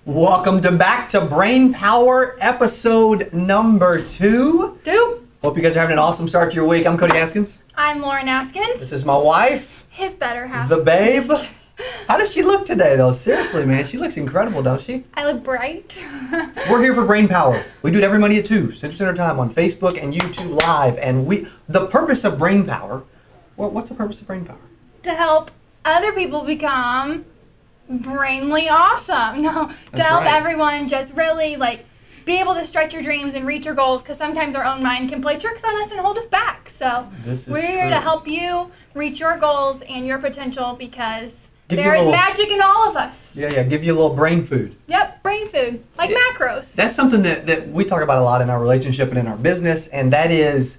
Welcome to Back to Brain Power, episode number 2. Hope you guys are having an awesome start to your week. I'm Cody Askins. I'm Lauren Askins. This is my wife. His better half. The babe. How does she look today, though? Seriously, man. She looks incredible, don't she? I look bright. We're here for Brain Power. We do it every Monday at 2, Central Standard Time on Facebook and YouTube Live. And the purpose of Brain Power, what's the purpose of Brain Power? To help other people become brainly awesome. To help everyone just really be able to stretch your dreams and reach your goals, because sometimes our own mind can play tricks on us and hold us back. So we're here to help you reach your goals and your potential, because there is magic in all of us. Yeah, give you a little brain food. Yep, brain food, like macros. That's something that we talk about a lot in our relationship and in our business, and that is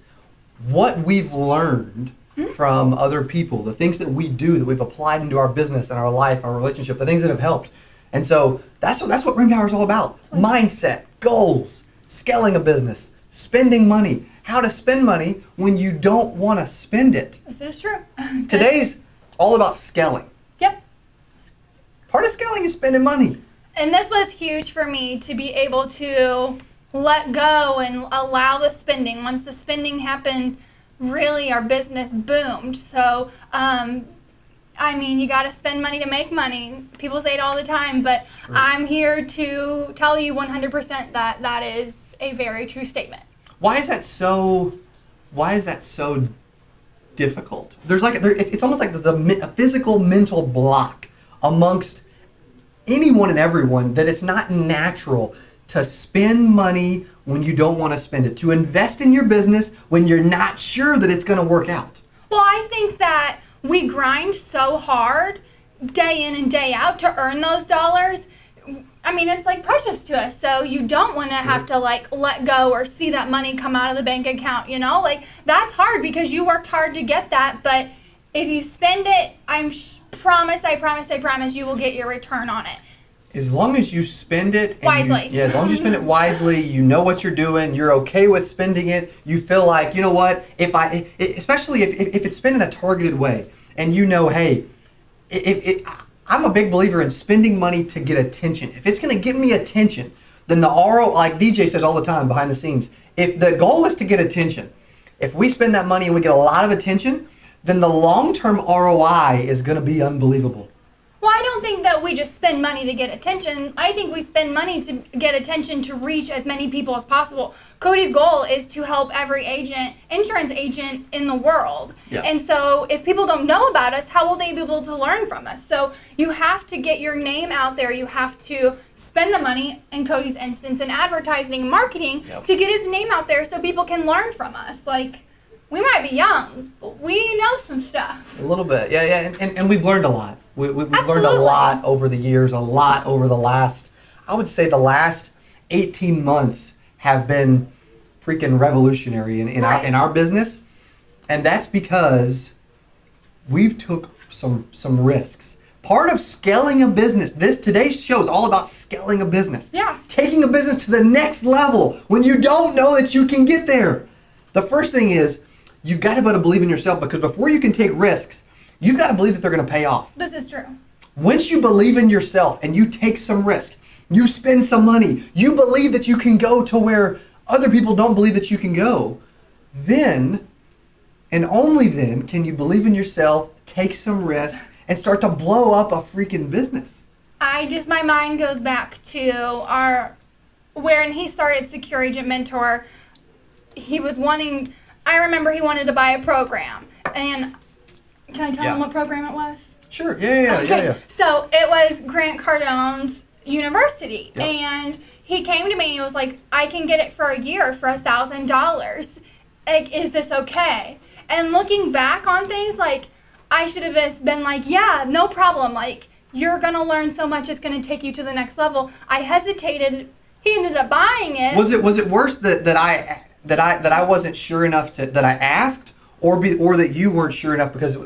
what we've learned from other people, the things that we do that we've applied into our business and our life, our relationship, the things that have helped. And so that's what Brain Power is all about. Mindset, goals, scaling a business, spending money, how to spend money when you don't want to spend it. This is true. Today's all about scaling. Yep. Part of scaling is spending money. And this was huge for me, to be able to let go and allow the spending. Once the spending happened, really our business boomed. So, I mean, you got to spend money to make money. People say it all the time, but I'm here to tell you 100% that that is a very true statement. Why is that so difficult? It's almost like there's a physical mental block amongst anyone and everyone that it's not natural to spend money when you don't want to spend it, to invest in your business when you're not sure that it's going to work out. Well, I think that we grind so hard day in and day out to earn those dollars. I mean, it's like precious to us, so you don't want to have to let go or see that money come out of the bank account, that's hard because you worked hard to get that. But if you spend it, I promise you will get your return on it. As long as you spend it wisely. As long as you spend it wisely, you know what you're doing, you're okay with spending it, you feel like, you know what, especially if it's spent in a targeted way, and hey, I'm a big believer in spending money to get attention. If it's going to get me attention, then the ROI, like DJ says all the time behind the scenes, if the goal is to get attention, if we spend that money and we get a lot of attention, then the long-term ROI is going to be unbelievable. Well, I don't think that we just spend money to get attention. I think we spend money to get attention to reach as many people as possible. Cody's goal is to help every insurance agent in the world. Yeah. And so if people don't know about us, how will they be able to learn from us? So you have to get your name out there. You have to spend the money, in Cody's instance, in advertising and marketing to get his name out there so people can learn from us. We might be young, but we know some stuff. A little bit, yeah, and we've learned a lot. We've learned a lot over the years, a lot over the last 18 months have been freaking revolutionary in our business, and that's because we've took some risks. Part of scaling a business, today's show is all about scaling a business. Yeah. Taking a business to the next level when you don't know that you can get there. The first thing is, you've got to be able to believe in yourself, because before you can take risks, you've got to believe that they're going to pay off. This is true. Once you believe in yourself and you take some risk, you spend some money, you believe that you can go to where other people don't believe that you can go, then, and only then, can you believe in yourself, take some risk, and start to blow up a freaking business. My mind goes back to when he started Secure Agent Mentor. I remember he wanted to buy a program, and can I tell him what program it was? Sure, yeah. So it was Grant Cardone's university, and he came to me and he was like, I can get it for a year for $1,000. like, is this okay? And looking back on things, like, I should have just been like, yeah, no problem. Like, you're going to learn so much, it's going to take you to the next level. I hesitated. He ended up buying it. Was it worse that I wasn't sure enough that I asked, or that you weren't sure enough because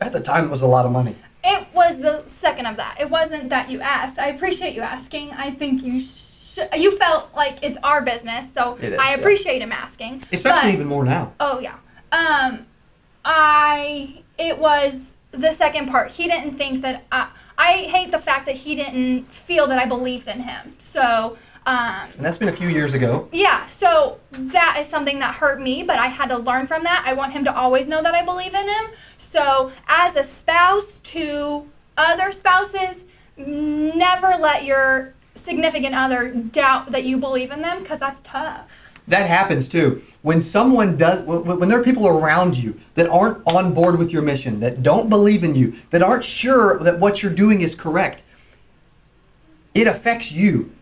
at the time it was a lot of money? It was the second of that. It wasn't that you asked. I appreciate you asking. I think you felt like it's our business, so I appreciate him asking. Especially even more now. Oh yeah. It was the second part. He didn't think that I hate the fact that he didn't feel that I believed in him. So and that's been a few years ago. Yeah, so that is something that hurt me, but I had to learn from that. I want him to always know that I believe in him. So as a spouse to other spouses, never let your significant other doubt that you believe in them, because that's tough. That happens too. When there are people around you that aren't on board with your mission, that don't believe in you, that aren't sure that what you're doing is correct, it affects you.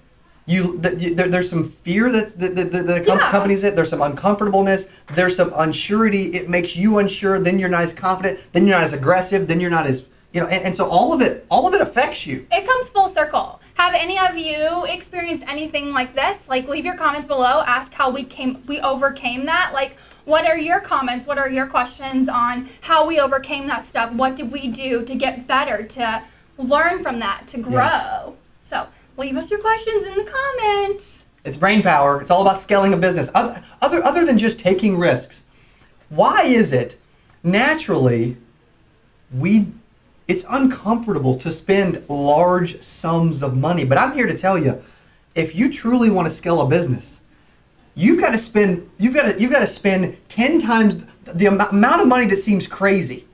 There's some fear that accompanies it. There's some uncomfortableness. There's some unsurety. It makes you unsure. Then you're not as confident. Then you're not as aggressive. Then you're not as, and so all of it affects you. It comes full circle. Have any of you experienced anything like this? Like, leave your comments below. Ask how we overcame that. Like, what are your comments? What are your questions on how we overcame that stuff? What did we do to get better, to learn from that, to grow? Yeah. So leave us your questions in the comments. It's brain power. It's all about scaling a business. Other than just taking risks. Why is it naturally it's uncomfortable to spend large sums of money? But I'm here to tell you, if you truly want to scale a business, you've got to spend 10 times the amount of money that seems crazy.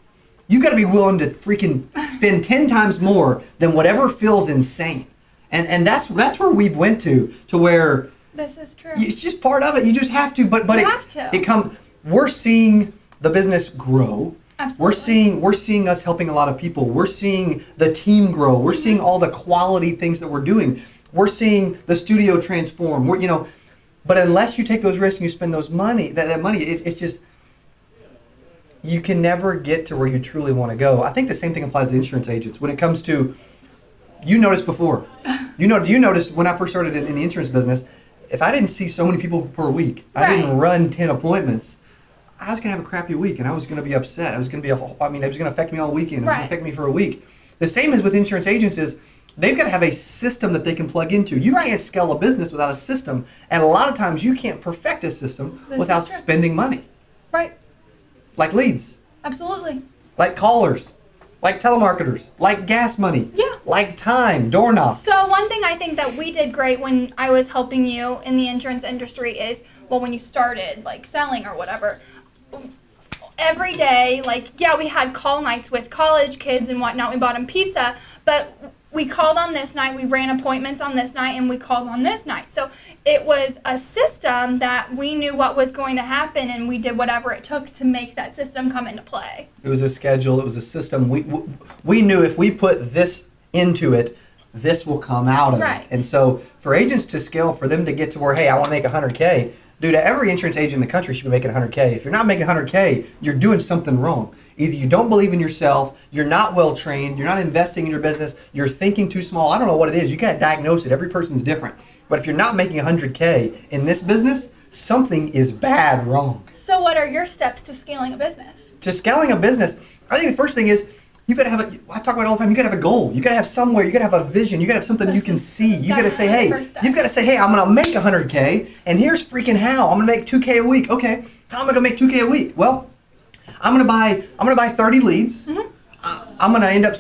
You've got to be willing to freaking spend 10 times more than whatever feels insane. And that's where we've went to where this is true. It's just part of it. You just have to. But you have to. We're seeing the business grow. Absolutely. We're seeing us helping a lot of people. We're seeing the team grow. We're seeing all the quality things that we're doing. We're seeing the studio transform. But unless you take those risks and you spend that money, it's just, you can never get to where you truly want to go. I think the same thing applies to insurance agents. When it comes to, you noticed before, you noticed when I first started in the insurance business, if I didn't see so many people per week, I didn't run 10 appointments, I was going to have a crappy week and I was going to be upset. It was going to affect me all weekend. It was going to affect me for a week. The same as with insurance agents is they've got to have a system that they can plug into. You can't scale a business without a system. And a lot of times you can't perfect a system without spending money. Right. Like leads. Absolutely. Like callers. Like telemarketers. Like gas money. Yeah. Like time. Door knocks. So one thing I think that we did great when I was helping you in the insurance industry is, when you started like selling or whatever, every day, we had call nights with college kids and whatnot. We bought them pizza, but we called on this night, we ran appointments on this night, and we called on this night. So it was a system that we knew what was going to happen, and we did whatever it took to make that system come into play. It was a schedule. It was a system. We knew if we put this into it, this will come out of it. And so for agents to scale, for them to get to where, hey, I want to make 100K, dude, every insurance agent in the country should be making 100K. If you're not making 100K, you're doing something wrong. Either you don't believe in yourself, you're not well trained, you're not investing in your business, you're thinking too small. I don't know what it is. You can't diagnose it. Every person's different. But if you're not making 100K in this business, something is bad wrong. So what are your steps to scaling a business? To scaling a business, I think the first thing is, you've got to have I talk about it all the time, you got to have a goal. You got to have somewhere, you got to have a vision, you got to have something you can see. You got to say, hey, you've got to say, hey, I'm going to make 100K, and here's freaking how. I'm going to make 2K a week. Okay, how am I going to make 2K a week? Well, I'm going to buy 30 leads. Mm-hmm. I'm going to end up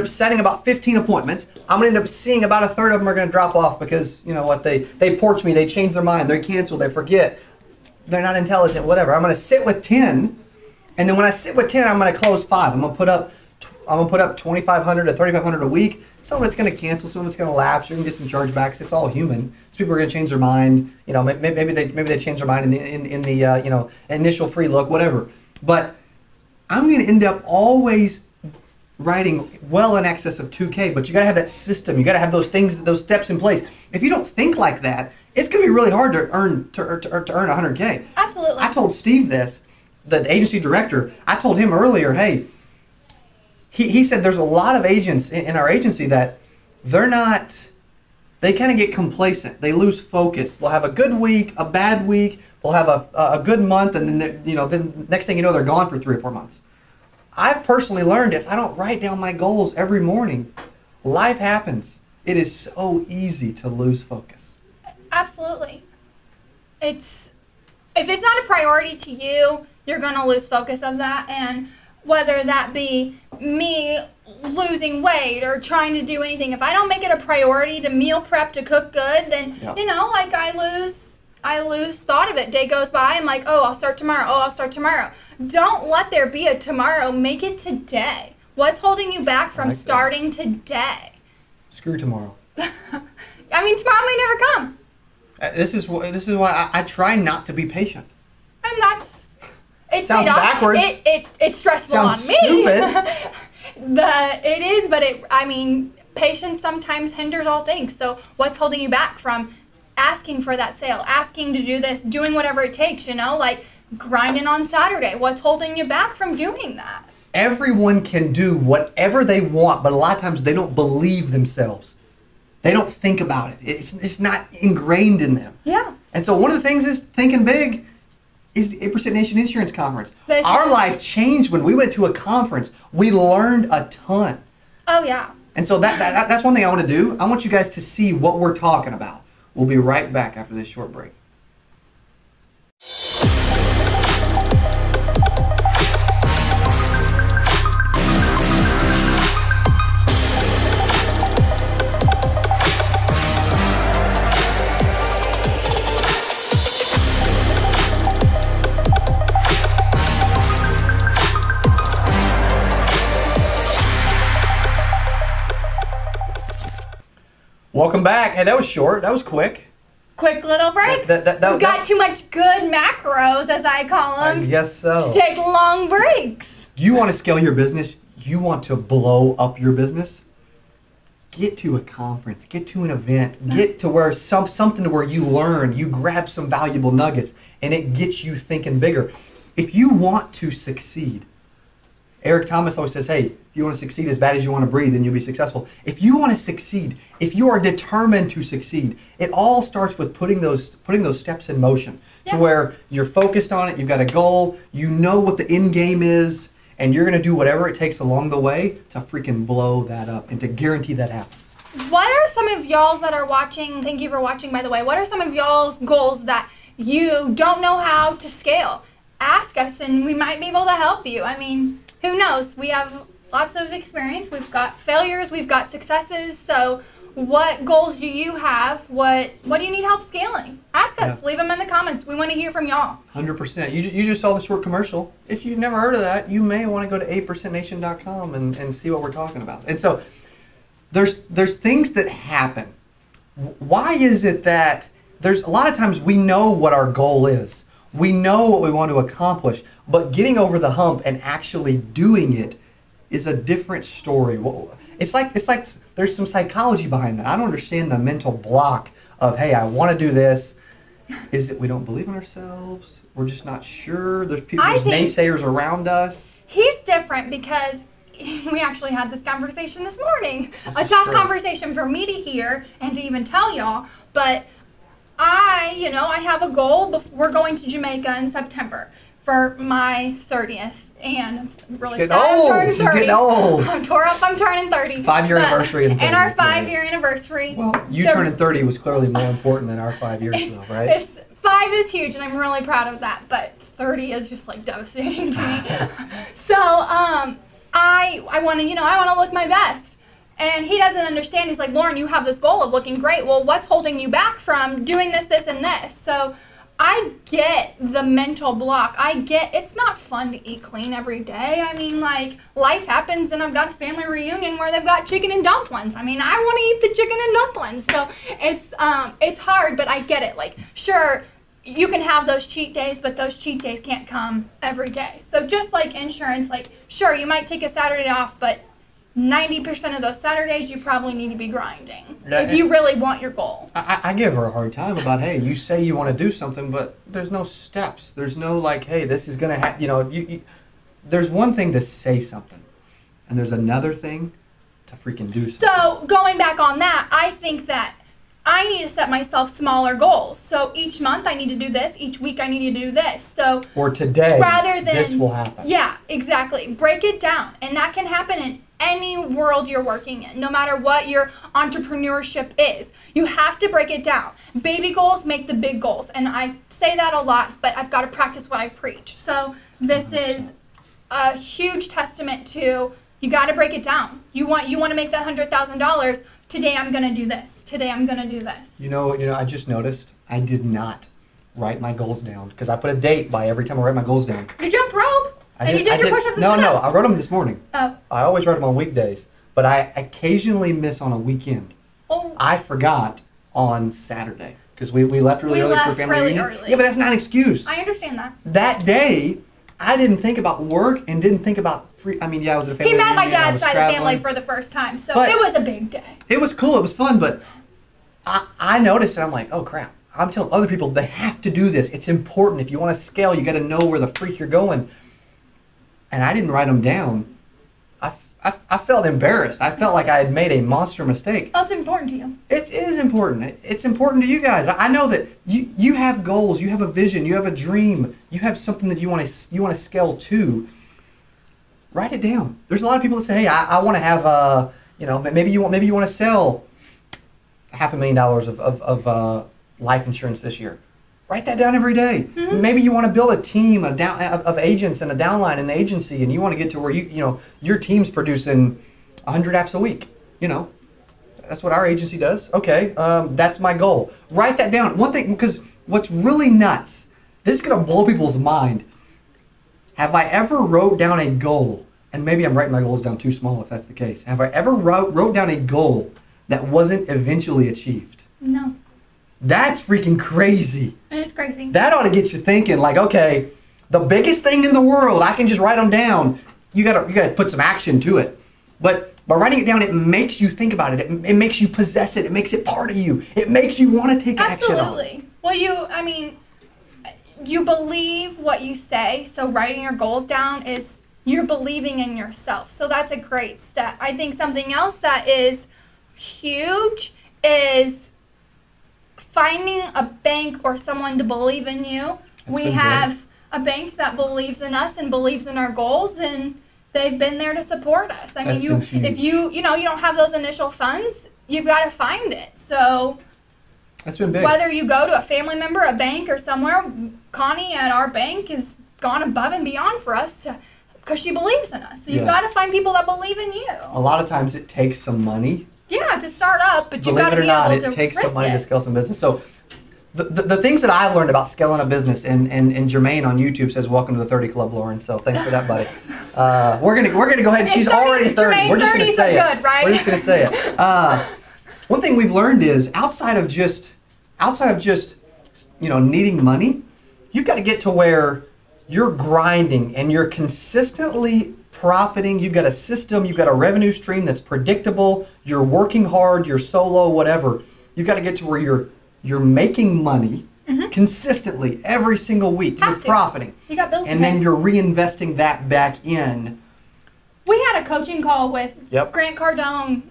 setting about 15 appointments. I'm going to end up seeing about a third of them are going to drop off because, you know what, they porch me, they change their mind, they cancel, they forget, they're not intelligent, whatever. I'm going to sit with 10, and then when I sit with 10, I'm going to close 5. I'm going to put up $2,500 to $3,500 a week. Some of it's going to cancel, some of it's going to lapse. You're going to get some chargebacks. It's all human. Some people are going to change their mind. You know, maybe they change their mind in the initial free look, whatever. But I'm going to end up always writing well in excess of 2K. But you got to have that system. You got to have those things, those steps in place. If you don't think like that, it's going to be really hard to earn 100K. Absolutely. Absolutely. I told Steve this, the agency director. I told him earlier, hey, he said there's a lot of agents in our agency that they kind of get complacent. They lose focus. They'll have a good week, a bad week. They'll have a good month, and then next thing you know, they're gone for 3 or 4 months. I've personally learned if I don't write down my goals every morning, life happens. It is so easy to lose focus. Absolutely. If it's not a priority to you, you're going to lose focus of that. And whether that be me losing weight or trying to do anything, if I don't make it a priority to meal prep, to cook good, then, like I lose thought of it. Day goes by, I'm like, I'll start tomorrow. Don't let there be a tomorrow. Make it today. What's holding you back from starting today? Screw tomorrow. I mean, tomorrow may never come. This is why I try not to be patient. And it sounds backwards. It's stressful sounds on me. Stupid. It is, but patience sometimes hinders all things. So what's holding you back from asking for that sale, asking to do this, doing whatever it takes, like grinding on Saturday? What's holding you back from doing that? Everyone can do whatever they want, but a lot of times they don't believe themselves. They don't think about it. It's not ingrained in them. Yeah. And so one of the things is thinking big is the 8% Nation Insurance Conference. Our life changed when we went to a conference. We learned a ton. Oh, yeah. And so that's one thing I want to do. I want you guys to see what we're talking about. We'll be right back after this short break. Welcome back. Hey, that was short. That was quick. Quick little break. We've got too much good macros, as I call them. I guess so. To take long breaks. You want to scale your business? You want to blow up your business? Get to a conference. Get to an event. Get to where something to where you learn. You grab some valuable nuggets, and it gets you thinking bigger. If you want to succeed, Eric Thomas always says, hey, if you want to succeed as bad as you want to breathe, then you'll be successful. If you want to succeed, if you are determined to succeed, it all starts with putting those steps in motion to where you're focused on it, you've got a goal, you know what the end game is, and you're going to do whatever it takes along the way to freaking blow that up and to guarantee that happens. What are some of y'all's that are watching, thank you for watching, by the way, what are some of y'all's goals that you don't know how to scale? Ask us, and we might be able to help you. I mean, who knows? We have lots of experience. We've got failures. We've got successes. So what goals do you have? What do you need help scaling? Ask us. Yeah. Leave them in the comments. We want to hear from y'all. 100%. You just saw the short commercial. If you've never heard of that, you may want to go to 8percentnation.com and see what we're talking about. And so there's things that happen. Why is it that there's a lot of times we know what our goal is. We know what we want to accomplish, but getting over the hump and actually doing it is a different story. It's like there's some psychology behind that. I don't understand the mental block of, hey, I want to do this. Is it we don't believe in ourselves? We're just not sure. There's naysayers around us. He's different because we actually had this conversation this morning. A tough conversation for me to hear and to even tell y'all, but I have a goal. We're going to Jamaica in September for my 30th, and I'm really sad I'm turning 30. She's getting old. I'm tore up. I'm turning 30. 5-year anniversary. And our 5-year anniversary. Well, you turning 30 was clearly more important than our 5 years ago, right? 5 is huge, and I'm really proud of that, but 30 is just like devastating to me. So I want to look my best. And he doesn't understand. He's like, Lauren, you have this goal of looking great. Well, what's holding you back from doing this, this, and this? So I get the mental block. I get it's not fun to eat clean every day. I mean, like, life happens, and I've got a family reunion where they've got chicken and dumplings. I mean, I want to eat the chicken and dumplings. So it's hard, but I get it. Like, sure, you can have those cheat days, but those cheat days can't come every day. So just like insurance, like, sure, you might take a Saturday off, but 90% of those Saturdays, you probably need to be grinding Yeah, if you really want your goal. I give her a hard time about, hey, you say you want to do something, but there's no steps. There's no like, hey, this is going to happen. You know, there's one thing to say something, and there's another thing to freaking do something. So going back on that, I think that I need to set myself smaller goals. So each month I need to do this. Each week I need to do this. So or today, rather than, this will happen. Yeah, exactly. Break it down. And that can happen in any world you're working in, no matter what your entrepreneurship is. You have to break it down. Baby goals make the big goals. And I say that a lot, but I've got to practice what I preach. So this 100%. Is a huge testament to you got to break it down. You want to make that $100,000. Today I'm going to do this. Today I'm going to do this. You know, I just noticed I did not write my goals down because I put a date by every time I write my goals down. You jumped rope? And you did your push-ups and No, sit-ups? I wrote them this morning. Oh. I always write them on weekdays, but I occasionally miss on a weekend. Oh. I forgot on Saturday because we left really early for family reunion. Early. Yeah, but that's not an excuse. I understand that. That day, I didn't think about work and didn't think about free. I mean, yeah, I was at a family reunion. He met reunion, my dad's side of family for the first time, so it was a big day. It was cool. It was fun, but I noticed and I'm like, oh crap. I'm telling other people they have to do this. It's important. If you want to scale, you got to know where the freak you're going. And I didn't write them down. I felt embarrassed. I felt like I had made a monster mistake. Oh, it's important to you. It is important. It's important to you guys. I know that you have goals. You have a vision. You have a dream. You have something that you want to scale to. Write it down. There's a lot of people that say, hey, I want to have maybe you want to sell $500,000 of life insurance this year. Write that down every day. Mm-hmm. Maybe you want to build a team of agents and a downline and an agency, and you want to get to where your team's producing 100 apps a week. You know, that's what our agency does. Okay, that's my goal. Write that down. One thing, because what's really nuts, this is gonna blow people's mind. Have I ever wrote down a goal? And maybe I'm writing my goals down too small if that's the case. Have I ever wrote down a goal that wasn't eventually achieved? No. That's freaking crazy. It is crazy. That ought to get you thinking, like, okay, the biggest thing in the world, I can just write them down. You gotta put some action to it. But by writing it down, it makes you think about it. It makes you possess it. It makes it part of you. It makes you want to take action on it. Absolutely. Well, you believe what you say, so writing your goals down is you're believing in yourself. So that's a great step. I think something else that is huge is finding a bank or someone to believe in you. We have a bank that believes in us and believes in our goals, and they've been there to support us. I mean, if you don't have those initial funds, you've got to find it. So that's been big. Whether you go to a family member, a bank, or somewhere, Connie at our bank has gone above and beyond for us because she believes in us. So you've got to find people that believe in you. A lot of times it takes some money. Yeah, to start up, but you've got to be able to risk it. It takes some money to scale some business. So the things that I've learned about scaling a business, and Jermaine on YouTube says, welcome to the 30 Club, Lauren. So thanks for that, buddy. We're gonna go ahead. She's already 30. Jermaine, We're just going to say it. Good, right? We're just going to say it. One thing we've learned is outside of just needing money, you've got to get to where you're grinding and you're consistently profiting. You've got a system, you've got a revenue stream that's predictable, you're working hard, you're solo, whatever. You've got to get to where you're making money consistently every single week. You're profiting. You got bills to and pay. then you're reinvesting that back in. We had a coaching call with Yep. Grant Cardone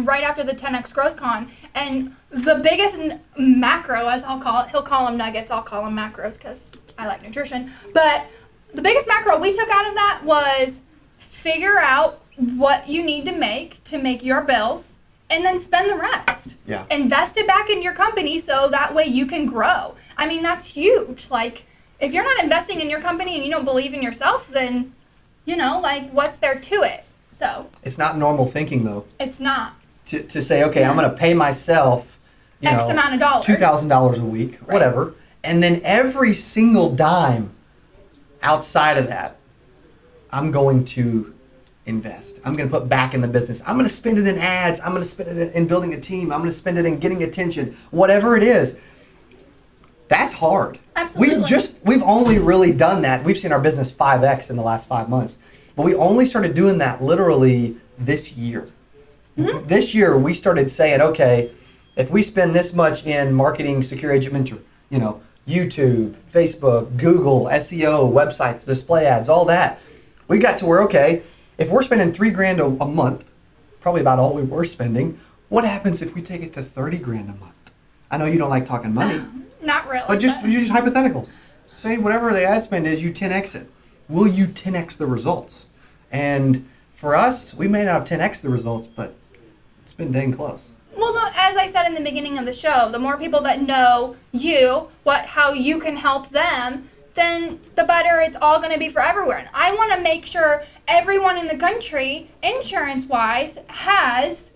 right after the 10X Growth Con, and the biggest macro, as I'll call it, he'll call them nuggets, I'll call them macros because I like nutrition, but the biggest macro we took out of that was figure out what you need to make your bills, and then spend the rest. Yeah. Invest it back in your company so that way you can grow. I mean, that's huge. Like, if you're not investing in your company and you don't believe in yourself, then, what's there to it? So. It's not normal thinking, though. It's not. To say, okay, I'm going to pay myself, X amount of dollars. $2,000 a week, whatever, and then every single dime outside of that, I'm going to invest. I'm going to put back in the business. I'm going to spend it in ads. I'm going to spend it in building a team. I'm going to spend it in getting attention. Whatever it is, that's hard. Absolutely. We've only really done that. We've seen our business 5x in the last 5 months. But we only started doing that literally this year. This year, we started saying, okay, if we spend this much in marketing, secure agent mentor, you know, YouTube, Facebook, Google, SEO, websites, display ads, all that, we got to where, okay, if we're spending $3,000 a month, probably about all we were spending, what happens if we take it to 30 grand a month? I know you don't like talking money. Not really. But just hypotheticals. Say whatever the ad spend is, you 10x it. Will you 10x the results? And for us, we may not have 10x the results, but it's been dang close. Well, as I said in the beginning of the show, the more people that know you, how you can help them, then the better it's all going to be for everyone. And I want to make sure everyone in the country, insurance-wise, has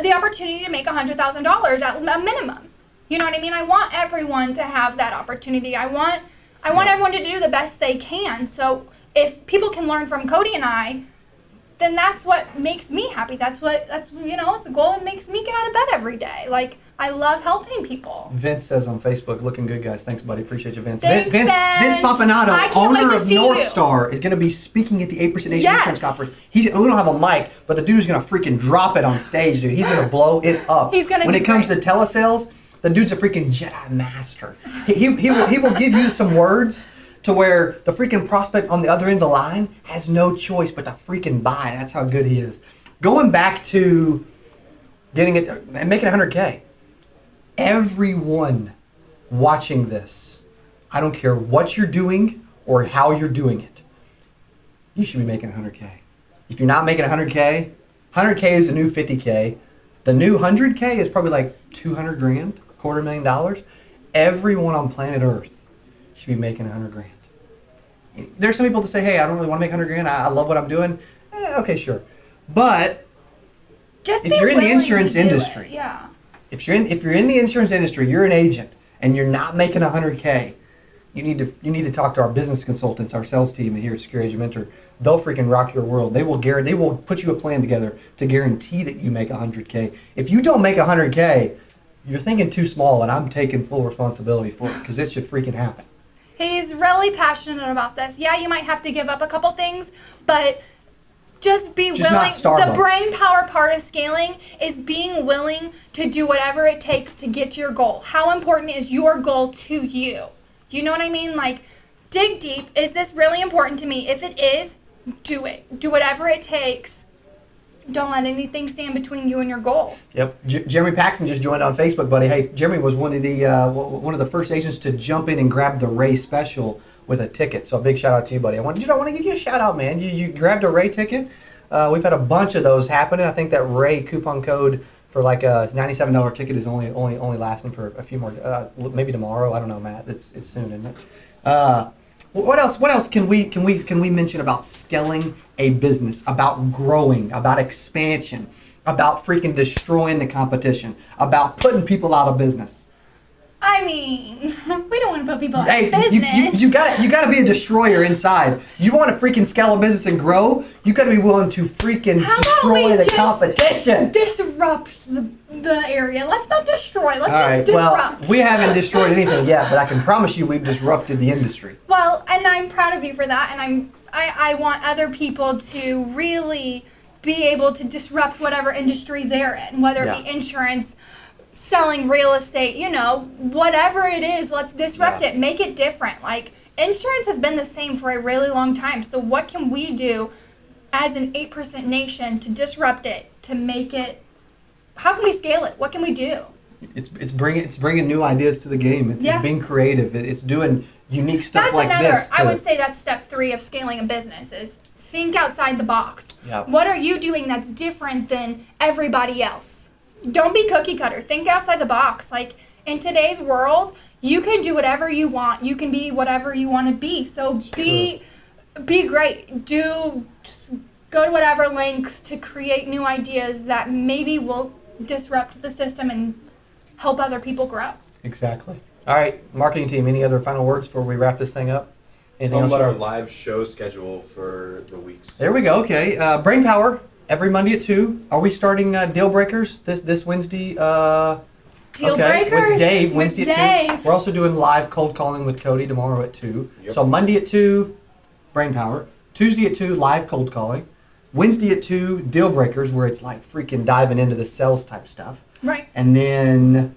the opportunity to make $100,000 at a minimum. You know what I mean? I want everyone to have that opportunity. I want everyone to do the best they can. So if people can learn from Cody and I, then that's what makes me happy. It's a goal that makes me get out of bed every day. Like, I love helping people. Vince says on Facebook, looking good, guys. Thanks, buddy. Appreciate you, Vince. Thanks, Vince Papanato, owner of North you. Star, is going to be speaking at the 8% Nation Insurance Conference. We don't have a mic, but the dude's going to freaking drop it on stage, dude. He's going to blow it up. When it comes to telesales, the dude's a freaking Jedi master. He will give you some words to where the freaking prospect on the other end of the line has no choice but to freaking buy. That's how good he is. Going back to getting it and making 100K. Everyone watching this, I don't care what you're doing or how you're doing it, you should be making 100K. If you're not making 100K, 100K is the new 50K. The new 100K is probably like 200 grand, $250,000. Everyone on planet Earth should be making 100 grand. There's some people that say, hey, I don't really want to make 100 grand. I love what I'm doing. Okay, sure. But just if you're in the insurance industry, yeah. If you're in the insurance industry, you're an agent, and you're not making 100K, you need to talk to our business consultants, our sales team here at Secure Agent Mentor. They'll freaking rock your world. They will put you a plan together to guarantee that you make 100K. If you don't make 100K, you're thinking too small, and I'm taking full responsibility for it because it should freaking happen. He's really passionate about this. Yeah, you might have to give up a couple things, but just be willing. The brain power part of scaling is being willing to do whatever it takes to get to your goal. How important is your goal to you? You know what I mean? Like, dig deep. Is this really important to me? If it is, do it. Do whatever it takes. Don't let anything stand between you and your goal. Yep. Jeremy Paxton just joined on Facebook, buddy. Hey, Jeremy was one of the first agents to jump in and grab the Ray special with a ticket. So a big shout out to you, buddy. I want to give you a shout out, man. You grabbed a Ray ticket. We've had a bunch of those happening. I think that Ray coupon code for like a $97 ticket is only lasting for a few more, maybe tomorrow. I don't know, Matt. It's soon, isn't it? What else can we mention about scaling a business, about growing, about expansion, about freaking destroying the competition, about putting people out of business? I mean, we don't want to put people out of business. You gotta be a destroyer inside. You want to freaking scale a business and grow, you gotta be willing to freaking destroy the competition. Disrupt the area. Let's not destroy. Let's just disrupt. Well, we haven't destroyed anything yet, but I can promise you we've disrupted the industry. Well, and I'm proud of you for that, and I want other people to really be able to disrupt whatever industry they're in, whether it be insurance, selling real estate, whatever it is, let's disrupt it. Make it different. Like, insurance has been the same for a really long time. So what can we do as an 8% nation to disrupt it, to make it, how can we scale it? What can we do? It's bringing new ideas to the game. It's being creative. It's doing unique stuff this. I would say that's step 3 of scaling a business is think outside the box. Yep. What are you doing that's different than everybody else? Don't be cookie cutter. Think outside the box. Like, in today's world, you can do whatever you want. You can be whatever you want to be. So be great. Just go to whatever lengths to create new ideas that maybe will disrupt the system and help other people grow. Exactly. All right, marketing team, any other final words before we wrap this thing up? Anything else? About our live show schedule for the weeks. There we go. Okay. Brain Power. Every Monday at 2. Are we starting Deal Breakers this Wednesday? Deal Breakers? With Dave, Wednesday at 2. Dave. We're also doing live cold calling with Cody tomorrow at 2. Yep. So Monday at 2, Brain Power. Tuesday at 2, live cold calling. Wednesday at 2, Deal Breakers, where it's like freaking diving into the sales type stuff. Right. And then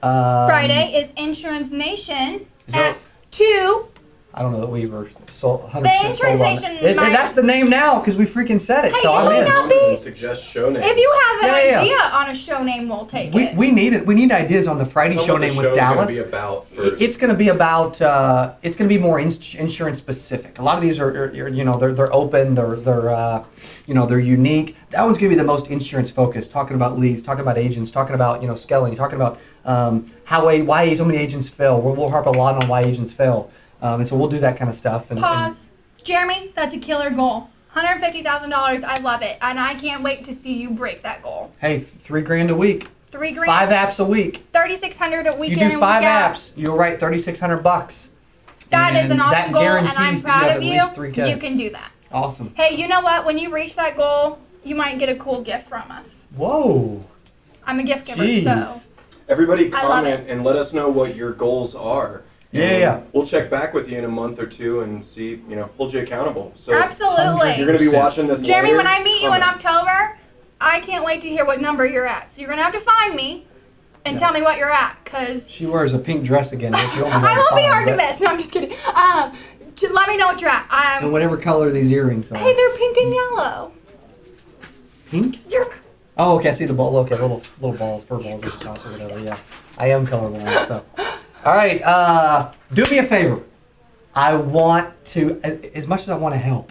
Friday is Insurance Nation Is at that- 2. I don't know that we were sold 100% The Insurance sold on Nation that. might- That's the name now because we freaking said it. Hey, so it I'm might in. not be- And suggest show names. If you have an Yeah. idea on a show name, we'll take it. We need it. We need ideas on the Friday Tell show what the name with show's gonna Dallas. be about first. It's going to be about. It's going to be more insurance specific. A lot of these are you know, they're open. They're you know, they're unique. That one's going to be the most insurance focused. Talking about leads. Talking about agents. Talking about, you know, scaling. Talking about why so many agents fail. We'll harp a lot on why agents fail. And so we'll do that kind of stuff. Pause. Jeremy, that's a killer goal. $150,000. I love it, and I can't wait to see you break that goal. Hey, $3,000 a week. $3,000. 5 apps a week. 3,600 a You weekend. do and 5 week out. apps, you'll write $3,600. That is And an awesome that goal, and guarantees I'm that proud have of at you. least 3K. You can do that. Awesome. Hey, you know what? When you reach that goal, you might get a cool gift from us. Whoa. I'm a gift giver, Jeez. so. Everybody I love comment it. and let us know what your goals are. Yeah, And yeah. We'll check back with you in a month or two and see, you know, hold you accountable. So Absolutely. you're going to be watching this Jeremy, later. when I meet you in Comment. October, I can't wait to hear what number you're at. So you're going to have to find me and tell me what you're at, because She wears a pink dress again. Which you'll I won't be hard to but- miss. No, I'm just kidding. Let me know what you're at. And whatever color these earrings are. Hey, they're pink and yellow. Pink? You're Oh, okay. I see the ball. Okay, little balls, fur balls at the top or whatever. Yeah, I am colorblind. So, all right. Do me a favor. I want to, as much as I want to help,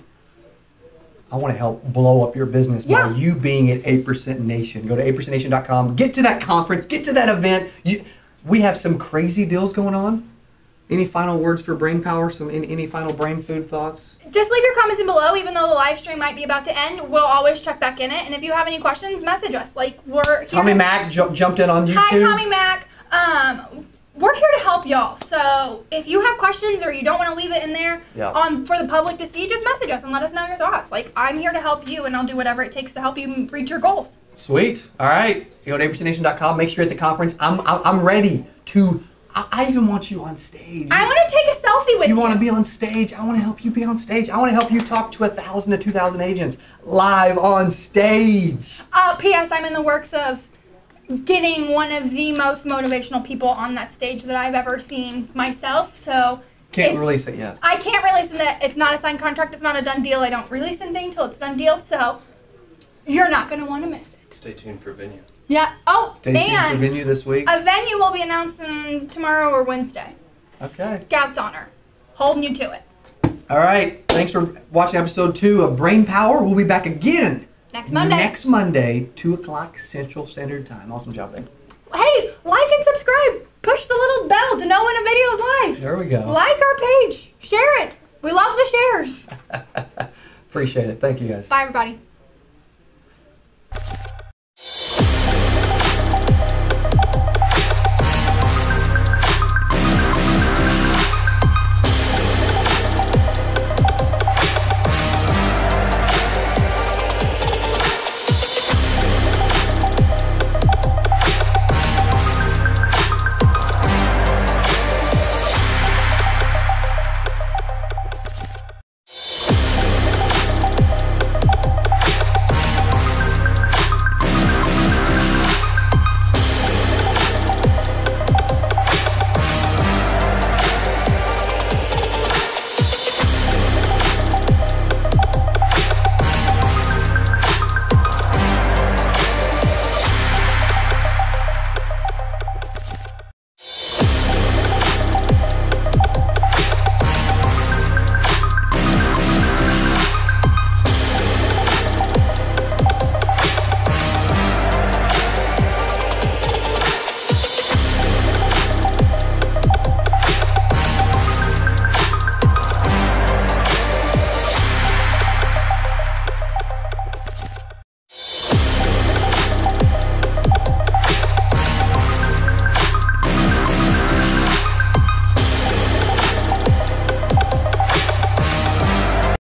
I want to help blow up your business by Yeah. you being at 8% Nation. Go to 8%nation.com. Get to that conference. Get to that event. We have some crazy deals going on. Any final words for brain power? Any final brain food thoughts? Just leave your comments in below. Even though the live stream might be about to end, we'll always check back in it. And if you have any questions, message us. Like, we're here. Tommy Mac jumped in on YouTube. Hi, Tommy Mac. We're here to help y'all. So if you have questions or you don't want to leave it in there Yeah. for the public to see, just message us and let us know your thoughts. Like, I'm here to help you, and I'll do whatever it takes to help you reach your goals. Sweet. All right. You go to 8%nation.com. Make sure you're at the conference. I'm ready to. I even want you on stage. I want to take a selfie with you. You want to be on stage? I want to help you be on stage. I want to help you talk to 1,000 to 2,000 agents live on stage. P.S. I'm in the works of getting one of the most motivational people on that stage that I've ever seen myself. So Can't release it yet. I can't release it. It's not a signed contract. It's not a done deal. I don't release anything until it's a done deal. So you're not going to want to miss it. Stay tuned for venue. Yeah. Oh, Stay tuned for and venue this week. a venue will be announcing tomorrow or Wednesday. Okay. Scout's honor. Holding you to it. All right. Thanks for watching episode 2 of Brain Power. We'll be back again Next Monday. Next Monday, 2 o'clock Central Standard Time. Awesome job, babe. Hey, like and subscribe. Push the little bell to know when a video's live. There we go. Like our page. Share it. We love the shares. Appreciate it. Thank you, guys. Bye, everybody.